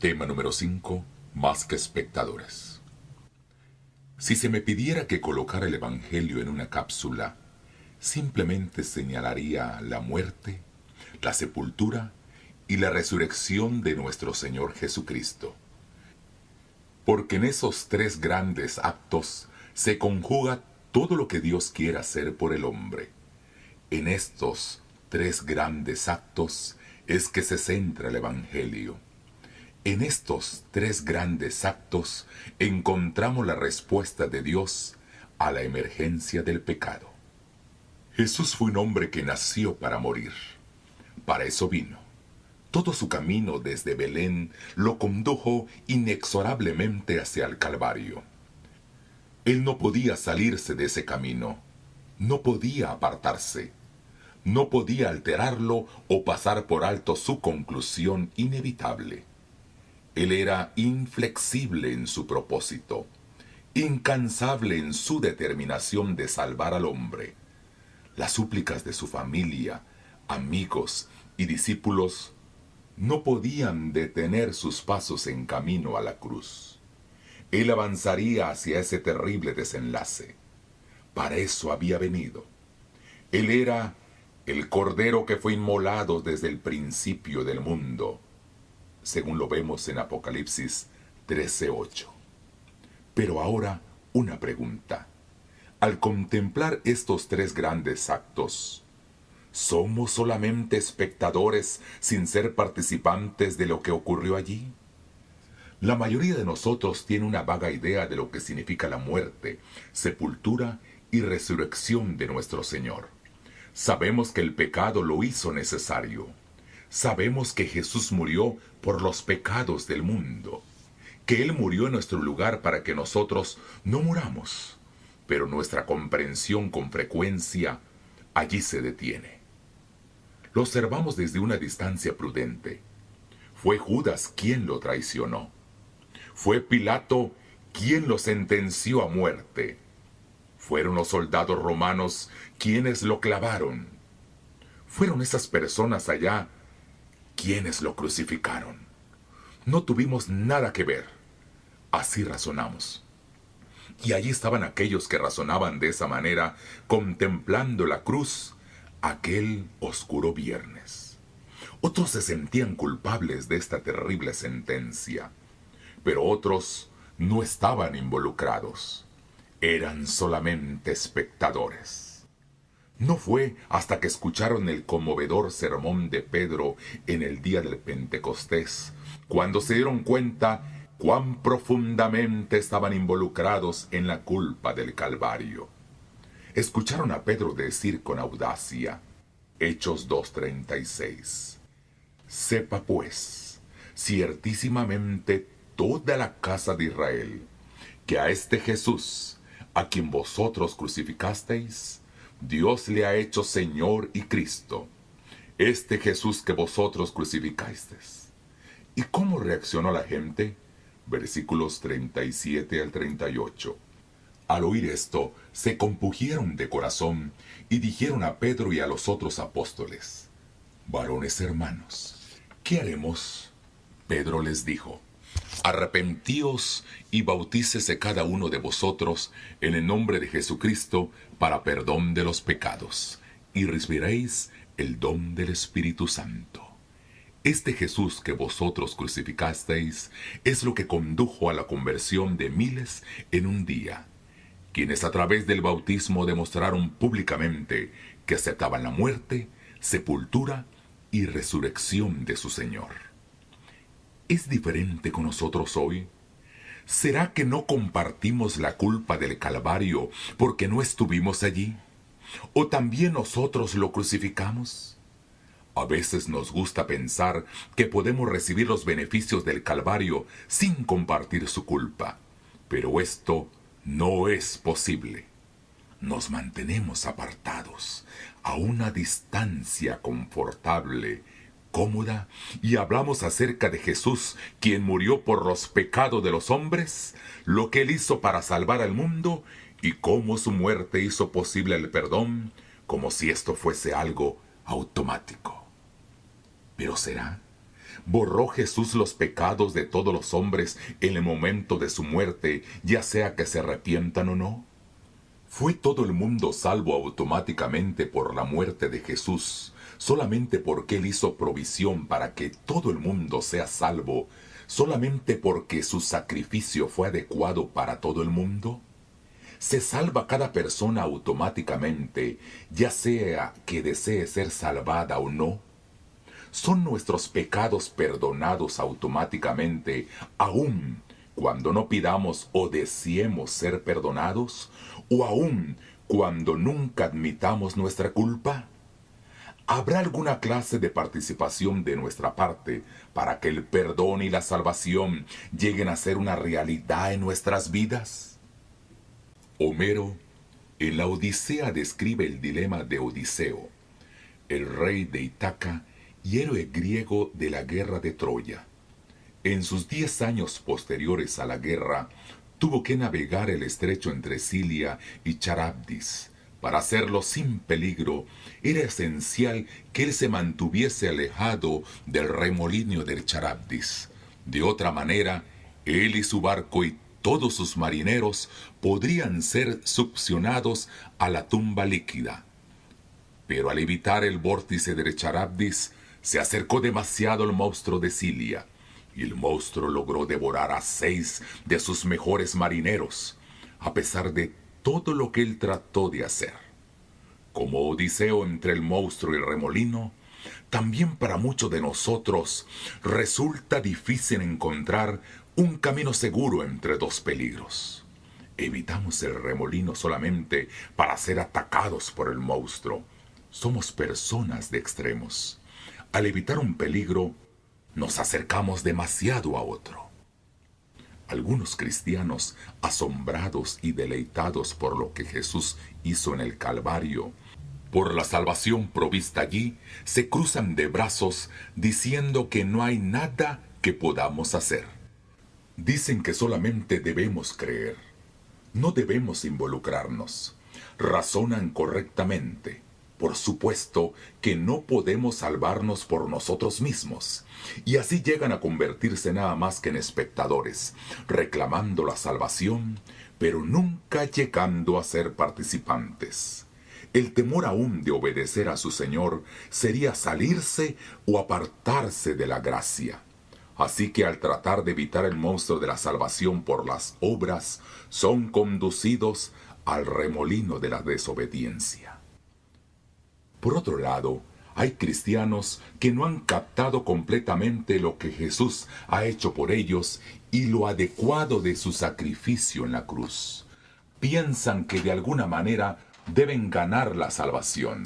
Tema número 5. Más que espectadores. Si se me pidiera que colocara el Evangelio en una cápsula, simplemente señalaría la muerte, la sepultura y la resurrección de nuestro Señor Jesucristo. Porque en esos tres grandes actos se conjuga todo lo que Dios quiere hacer por el hombre. En estos tres grandes actos es que se centra el Evangelio. En estos tres grandes actos encontramos la respuesta de Dios a la emergencia del pecado. Jesús fue un hombre que nació para morir. Para eso vino. Todo su camino desde Belén lo condujo inexorablemente hacia el Calvario. Él no podía salirse de ese camino, no podía apartarse, no podía alterarlo o pasar por alto su conclusión inevitable. Él era inflexible en su propósito, incansable en su determinación de salvar al hombre. Las súplicas de su familia, amigos y discípulos no podían detener sus pasos en camino a la cruz. Él avanzaría hacia ese terrible desenlace. Para eso había venido. Él era el Cordero que fue inmolado desde el principio del mundo, según lo vemos en Apocalipsis 13:8. Pero ahora una pregunta. Al contemplar estos tres grandes actos, ¿somos solamente espectadores sin ser participantes de lo que ocurrió allí? La mayoría de nosotros tiene una vaga idea de lo que significa la muerte, sepultura y resurrección de nuestro Señor. Sabemos que el pecado lo hizo necesario. Sabemos que Jesús murió por los pecados del mundo, que Él murió en nuestro lugar para que nosotros no muramos, pero nuestra comprensión con frecuencia allí se detiene. Lo observamos desde una distancia prudente. Fue Judas quien lo traicionó. Fue Pilato quien lo sentenció a muerte. Fueron los soldados romanos quienes lo clavaron. Fueron esas personas allá quienes lo crucificaron. No tuvimos nada que ver. Así razonamos. Y allí estaban aquellos que razonaban de esa manera, contemplando la cruz aquel oscuro viernes. Otros se sentían culpables de esta terrible sentencia, pero otros no estaban involucrados. Eran solamente espectadores. No fue hasta que escucharon el conmovedor sermón de Pedro en el día del Pentecostés, cuando se dieron cuenta cuán profundamente estaban involucrados en la culpa del Calvario. Escucharon a Pedro decir con audacia, Hechos 2:36, «Sepa pues, ciertísimamente toda la casa de Israel, que a este Jesús, a quien vosotros crucificasteis, Dios le ha hecho Señor y Cristo, este Jesús que vosotros crucificasteis». ¿Y cómo reaccionó la gente? Versículos 37 al 38. Al oír esto, se compungieron de corazón y dijeron a Pedro y a los otros apóstoles, «Varones hermanos, ¿qué haremos?» Pedro les dijo, «Arrepentíos y bautícese cada uno de vosotros en el nombre de Jesucristo para perdón de los pecados, y recibiréis el don del Espíritu Santo. Este Jesús que vosotros crucificasteis es lo que condujo a la conversión de miles en un día, quienes a través del bautismo demostraron públicamente que aceptaban la muerte, sepultura y resurrección de su Señor. ¿Es diferente con nosotros hoy? ¿Será que no compartimos la culpa del Calvario porque no estuvimos allí? ¿O también nosotros lo crucificamos? A veces nos gusta pensar que podemos recibir los beneficios del Calvario sin compartir su culpa, pero esto no es posible. Nos mantenemos apartados, a una distancia confortable, cómoda, y hablamos acerca de Jesús, quien murió por los pecados de los hombres, lo que Él hizo para salvar al mundo y cómo su muerte hizo posible el perdón, como si esto fuese algo automático. ¿Pero será? ¿Borró Jesús los pecados de todos los hombres en el momento de su muerte, ya sea que se arrepientan o no? ¿Fue todo el mundo salvo automáticamente por la muerte de Jesús, solamente porque Él hizo provisión para que todo el mundo sea salvo, solamente porque su sacrificio fue adecuado para todo el mundo? ¿Se salva cada persona automáticamente, ya sea que desee ser salvada o no? ¿Son nuestros pecados perdonados automáticamente, aun cuando no pidamos o deseemos ser perdonados? ¿O aun cuando nunca admitamos nuestra culpa? ¿Habrá alguna clase de participación de nuestra parte para que el perdón y la salvación lleguen a ser una realidad en nuestras vidas? Homero, en la Odisea, describe el dilema de Odiseo, el rey de Ítaca y héroe griego de la guerra de Troya. En sus 10 años posteriores a la guerra, tuvo que navegar el estrecho entre Scilia y Charybdis. Para hacerlo sin peligro, era esencial que él se mantuviese alejado del remolino del Charybdis. De otra manera, él y su barco y todos sus marineros podrían ser succionados a la tumba líquida. Pero al evitar el vórtice del Charybdis, se acercó demasiado el monstruo de Scilia, y el monstruo logró devorar a 6 de sus mejores marineros, a pesar de todo lo que él trató de hacer. Como Odiseo entre el monstruo y el remolino, también para muchos de nosotros resulta difícil encontrar un camino seguro entre 2 peligros. Evitamos el remolino solamente para ser atacados por el monstruo. Somos personas de extremos. Al evitar un peligro, nos acercamos demasiado a otro. Algunos cristianos, asombrados y deleitados por lo que Jesús hizo en el Calvario, por la salvación provista allí, se cruzan de brazos diciendo que no hay nada que podamos hacer. Dicen que solamente debemos creer, no debemos involucrarnos. Razonan correctamente. Por supuesto que no podemos salvarnos por nosotros mismos, y así llegan a convertirse nada más que en espectadores, reclamando la salvación, pero nunca llegando a ser participantes. El temor aún de obedecer a su Señor sería salirse o apartarse de la gracia. Así que al tratar de evitar el monstruo de la salvación por las obras, son conducidos al remolino de la desobediencia. Por otro lado, hay cristianos que no han captado completamente lo que Jesús ha hecho por ellos y lo adecuado de su sacrificio en la cruz. Piensan que de alguna manera deben ganar la salvación.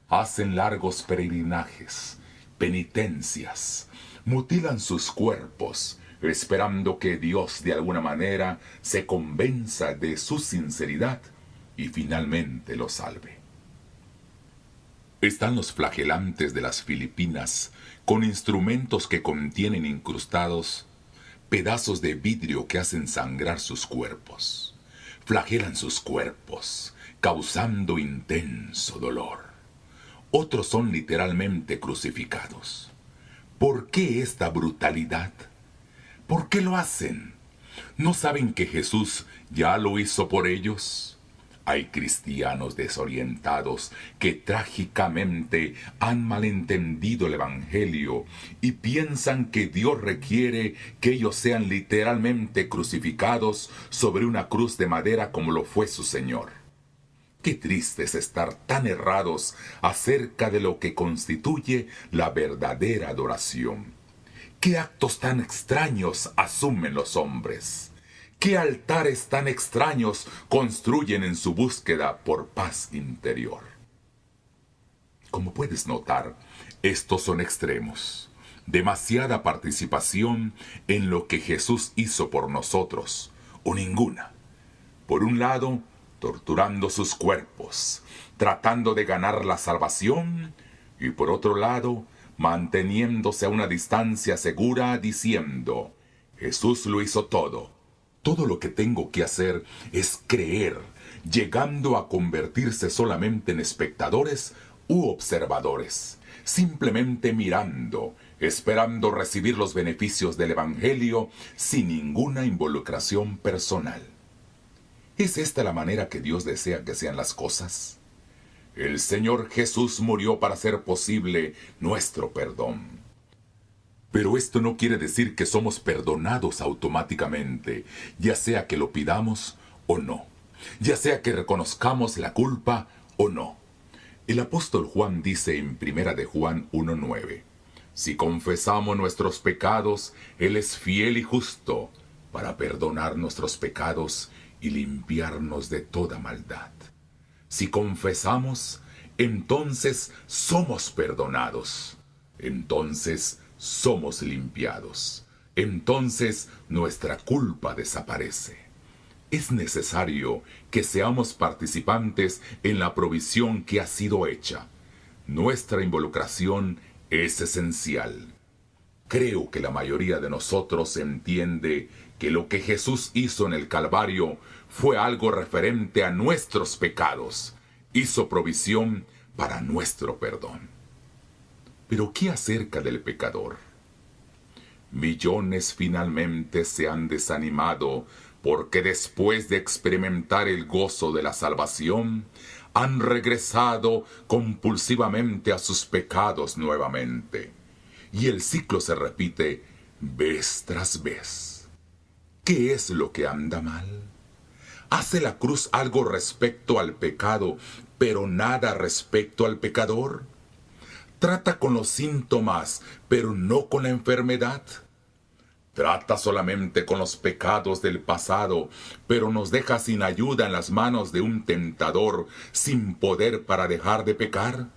Hacen largos peregrinajes, penitencias, mutilan sus cuerpos, esperando que Dios de alguna manera se convenza de su sinceridad y finalmente lo salve. Están los flagelantes de las Filipinas, con instrumentos que contienen incrustados pedazos de vidrio que hacen sangrar sus cuerpos. Flagelan sus cuerpos, causando intenso dolor. Otros son literalmente crucificados. ¿Por qué esta brutalidad? ¿Por qué lo hacen? ¿No saben que Jesús ya lo hizo por ellos? Hay cristianos desorientados que trágicamente han malentendido el Evangelio y piensan que Dios requiere que ellos sean literalmente crucificados sobre una cruz de madera como lo fue su Señor. Qué triste es estar tan errados acerca de lo que constituye la verdadera adoración. ¿Qué actos tan extraños asumen los hombres? ¿Qué altares tan extraños construyen en su búsqueda por paz interior? Como puedes notar, estos son extremos. Demasiada participación en lo que Jesús hizo por nosotros, o ninguna. Por un lado, torturando sus cuerpos, tratando de ganar la salvación, y por otro lado, manteniéndose a una distancia segura, diciendo, Jesús lo hizo todo. Todo lo que tengo que hacer es creer, llegando a convertirse solamente en espectadores u observadores, simplemente mirando, esperando recibir los beneficios del Evangelio sin ninguna involucración personal. ¿Es esta la manera que Dios desea que sean las cosas? El Señor Jesús murió para hacer posible nuestro perdón. Pero esto no quiere decir que somos perdonados automáticamente, ya sea que lo pidamos o no, ya sea que reconozcamos la culpa o no. El apóstol Juan dice en 1 de Juan 1:9, si confesamos nuestros pecados, Él es fiel y justo para perdonar nuestros pecados y limpiarnos de toda maldad. Si confesamos, entonces somos perdonados. Entonces somos limpiados. Entonces nuestra culpa desaparece. Es necesario que seamos participantes en la provisión que ha sido hecha. Nuestra involucración es esencial. Creo que la mayoría de nosotros entiende que lo que Jesús hizo en el Calvario fue algo referente a nuestros pecados. Hizo provisión para nuestro perdón. Pero ¿qué acerca del pecador? Millones finalmente se han desanimado porque después de experimentar el gozo de la salvación, han regresado compulsivamente a sus pecados nuevamente. Y el ciclo se repite vez tras vez. ¿Qué es lo que anda mal? ¿Hace la cruz algo respecto al pecado, pero nada respecto al pecador? ¿Trata con los síntomas, pero no con la enfermedad? Trata solamente con los pecados del pasado, pero nos deja sin ayuda en las manos de un tentador, sin poder para dejar de pecar.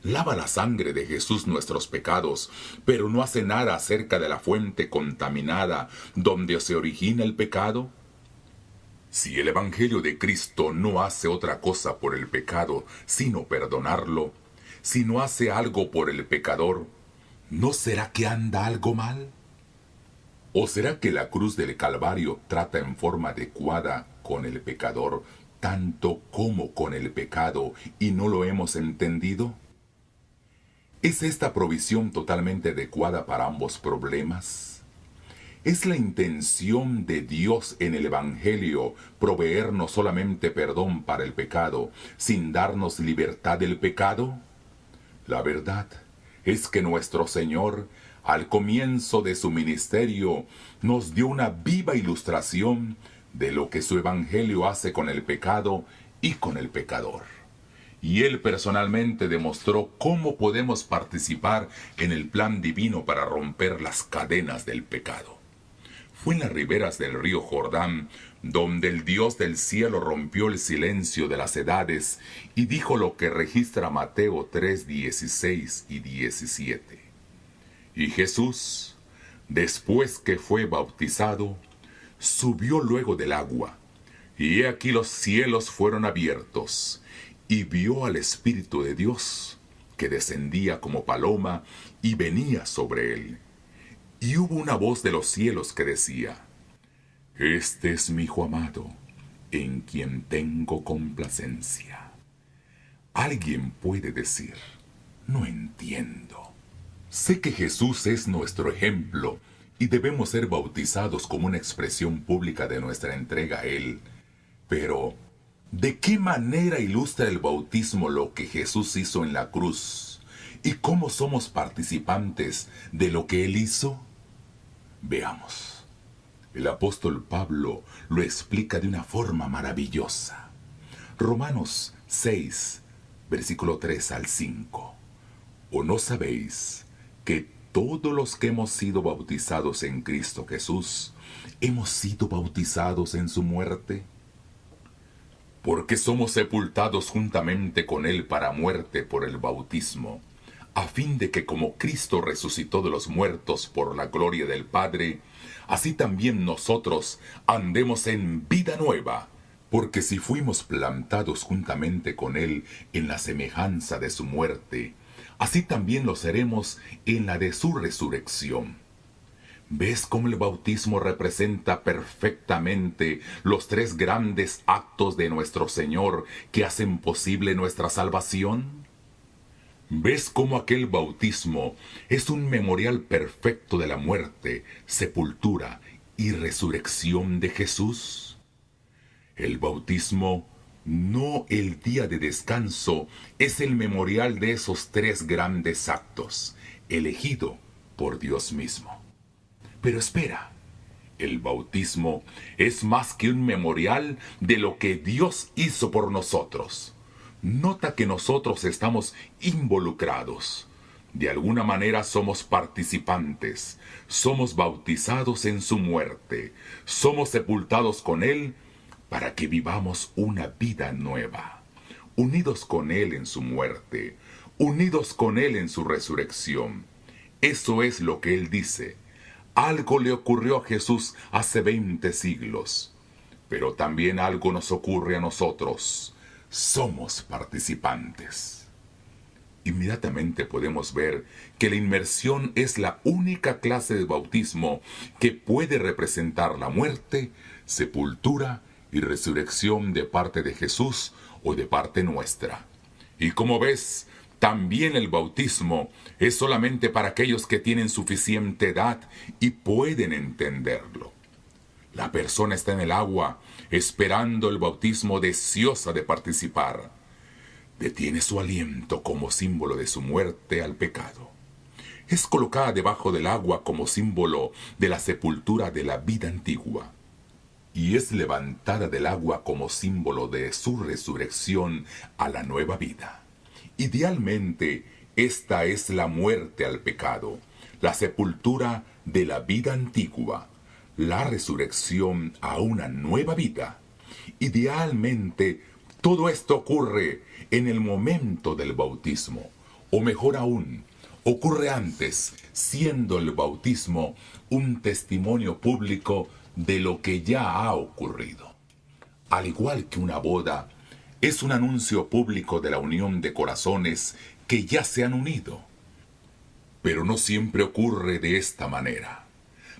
Lava la sangre de Jesús nuestros pecados, pero no hace nada acerca de la fuente contaminada donde se origina el pecado. Si el Evangelio de Cristo no hace otra cosa por el pecado, sino perdonarlo, si no hace algo por el pecador, ¿no será que anda algo mal? ¿O será que la cruz del Calvario trata en forma adecuada con el pecador, tanto como con el pecado, y no lo hemos entendido? ¿Es esta provisión totalmente adecuada para ambos problemas? ¿Es la intención de Dios en el Evangelio proveernos solamente perdón para el pecado, sin darnos libertad del pecado? La verdad es que nuestro Señor, al comienzo de su ministerio, nos dio una viva ilustración de lo que su Evangelio hace con el pecado y con el pecador. Y Él personalmente demostró cómo podemos participar en el plan divino para romper las cadenas del pecado. Fue en las riberas del río Jordán donde el Dios del cielo rompió el silencio de las edades y dijo lo que registra Mateo 3:16 y 17. Y Jesús, después que fue bautizado, subió luego del agua, y he aquí los cielos fueron abiertos, y vio al Espíritu de Dios, que descendía como paloma y venía sobre él. Y hubo una voz de los cielos que decía: Este es mi Hijo amado, en quien tengo complacencia. Alguien puede decir: no entiendo. Sé que Jesús es nuestro ejemplo y debemos ser bautizados como una expresión pública de nuestra entrega a Él. Pero, ¿de qué manera ilustra el bautismo lo que Jesús hizo en la cruz? ¿Y cómo somos participantes de lo que Él hizo? Veamos. El apóstol Pablo lo explica de una forma maravillosa. Romanos 6, versículo 3 al 5. ¿O no sabéis que todos los que hemos sido bautizados en Cristo Jesús, hemos sido bautizados en su muerte? Porque somos sepultados juntamente con Él para muerte por el bautismo, a fin de que como Cristo resucitó de los muertos por la gloria del Padre, así también nosotros andemos en vida nueva. Porque si fuimos plantados juntamente con Él en la semejanza de su muerte, así también lo seremos en la de su resurrección. ¿Ves cómo el bautismo representa perfectamente los tres grandes actos de nuestro Señor que hacen posible nuestra salvación? ¿Ves cómo aquel bautismo es un memorial perfecto de la muerte, sepultura y resurrección de Jesús? El bautismo, no el día de descanso, es el memorial de esos tres grandes actos, elegido por Dios mismo. Pero espera, el bautismo es más que un memorial de lo que Dios hizo por nosotros. Nota que nosotros estamos involucrados. De alguna manera somos participantes, somos bautizados en su muerte, somos sepultados con Él para que vivamos una vida nueva, unidos con Él en su muerte, unidos con Él en su resurrección. Eso es lo que Él dice. Algo le ocurrió a Jesús hace 20 siglos, pero también algo nos ocurre a nosotros. Somos participantes. Inmediatamente podemos ver que la inmersión es la única clase de bautismo que puede representar la muerte, sepultura y resurrección de parte de Jesús o de parte nuestra. Y como ves, también el bautismo es solamente para aquellos que tienen suficiente edad y pueden entenderlo. La persona está en el agua, esperando el bautismo, deseosa de participar. Detiene su aliento como símbolo de su muerte al pecado. Es colocada debajo del agua como símbolo de la sepultura de la vida antigua. Y es levantada del agua como símbolo de su resurrección a la nueva vida. Idealmente, esta es la muerte al pecado, la sepultura de la vida antigua, la resurrección a una nueva vida. Idealmente, todo esto ocurre en el momento del bautismo, o mejor aún, ocurre antes, siendo el bautismo un testimonio público de lo que ya ha ocurrido. Al igual que una boda, es un anuncio público de la unión de corazones que ya se han unido. Pero no siempre ocurre de esta manera.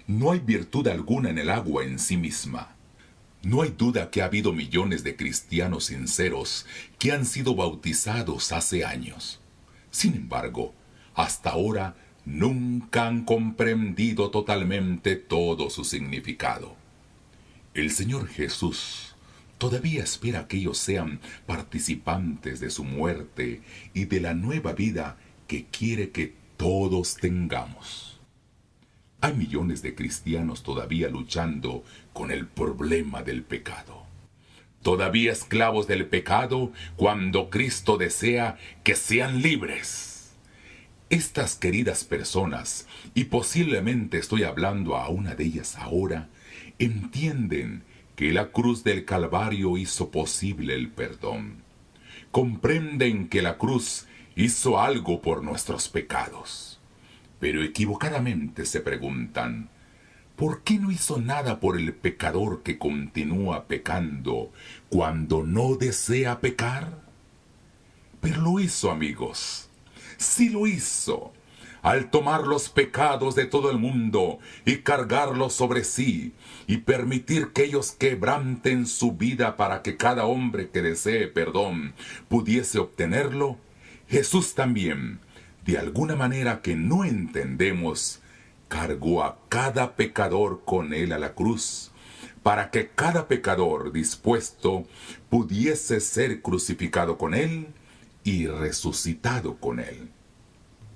No hay virtud alguna en el agua en sí misma. No hay duda que ha habido millones de cristianos sinceros que han sido bautizados hace años. Sin embargo, hasta ahora nunca han comprendido totalmente todo su significado. El Señor Jesús todavía espera que ellos sean participantes de su muerte y de la nueva vida que quiere que todos tengamos. Hay millones de cristianos todavía luchando con el problema del pecado. Todavía esclavos del pecado cuando Cristo desea que sean libres. Estas queridas personas, y posiblemente estoy hablando a una de ellas ahora, entienden que la cruz del Calvario hizo posible el perdón. Comprenden que la cruz hizo algo por nuestros pecados. Pero equivocadamente se preguntan, ¿por qué no hizo nada por el pecador que continúa pecando cuando no desea pecar? Pero lo hizo, amigos. Sí lo hizo. Al tomar los pecados de todo el mundo y cargarlos sobre sí y permitir que ellos quebranten su vida para que cada hombre que desee perdón pudiese obtenerlo, Jesús también, de alguna manera que no entendemos, cargó a cada pecador con él a la cruz, para que cada pecador dispuesto pudiese ser crucificado con él y resucitado con él.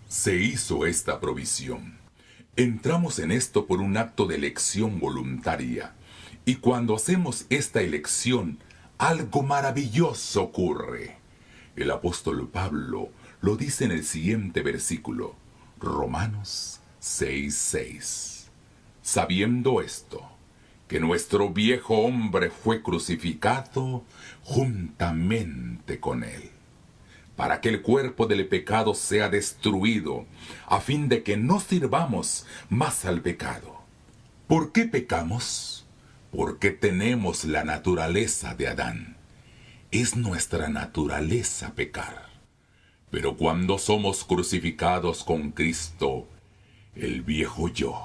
Se hizo esta provisión. Entramos en esto por un acto de elección voluntaria, y cuando hacemos esta elección, algo maravilloso ocurre. El apóstol Pablo lo dice en el siguiente versículo, Romanos 6:6. Sabiendo esto, que nuestro viejo hombre fue crucificado juntamente con él, para que el cuerpo del pecado sea destruido, a fin de que no sirvamos más al pecado. ¿Por qué pecamos? Porque tenemos la naturaleza de Adán. Es nuestra naturaleza pecar. Pero cuando somos crucificados con Cristo, el viejo yo,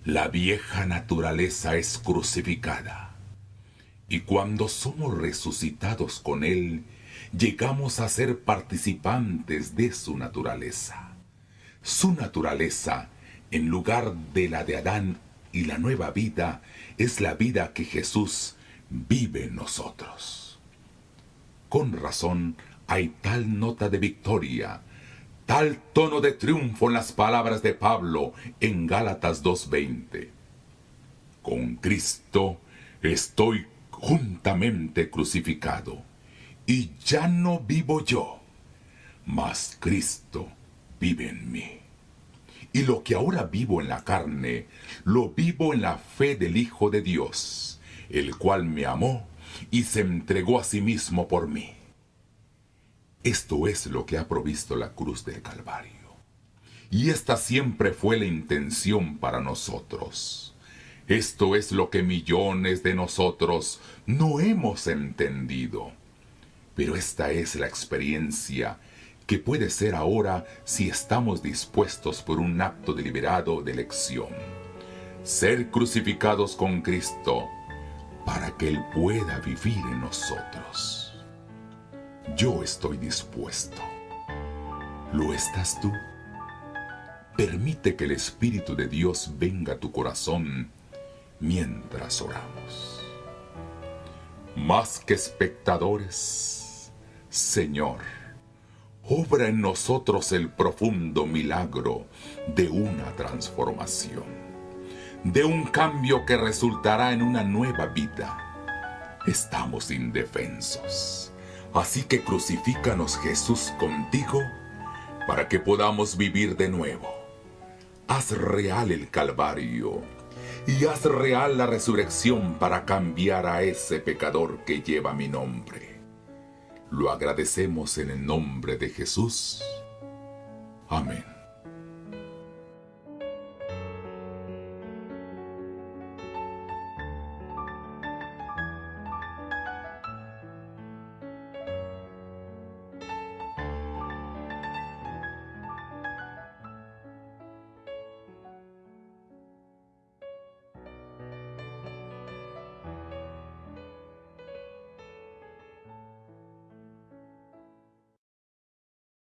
la vieja naturaleza es crucificada. Y cuando somos resucitados con Él, llegamos a ser participantes de su naturaleza. Su naturaleza, en lugar de la de Adán y la nueva vida, es la vida que Jesús vive en nosotros. Con razón hay tal nota de victoria, tal tono de triunfo en las palabras de Pablo en Gálatas 2:20. Con Cristo estoy juntamente crucificado, y ya no vivo yo, mas Cristo vive en mí. Y lo que ahora vivo en la carne, lo vivo en la fe del Hijo de Dios, el cual me amó y se entregó a sí mismo por mí. Esto es lo que ha provisto la cruz del Calvario. Y esta siempre fue la intención para nosotros. Esto es lo que millones de nosotros no hemos entendido. Pero esta es la experiencia que puede ser ahora si estamos dispuestos por un acto deliberado de elección. Ser crucificados con Cristo para que Él pueda vivir en nosotros. Yo estoy dispuesto. ¿Lo estás tú? Permite que el Espíritu de Dios venga a tu corazón mientras oramos. Más que espectadores, Señor, obra en nosotros el profundo milagro de una transformación, de un cambio que resultará en una nueva vida. Estamos indefensos, así que crucifícanos, Jesús, contigo, para que podamos vivir de nuevo. Haz real el Calvario y haz real la resurrección para cambiar a ese pecador que lleva mi nombre. Lo agradecemos en el nombre de Jesús. Amén.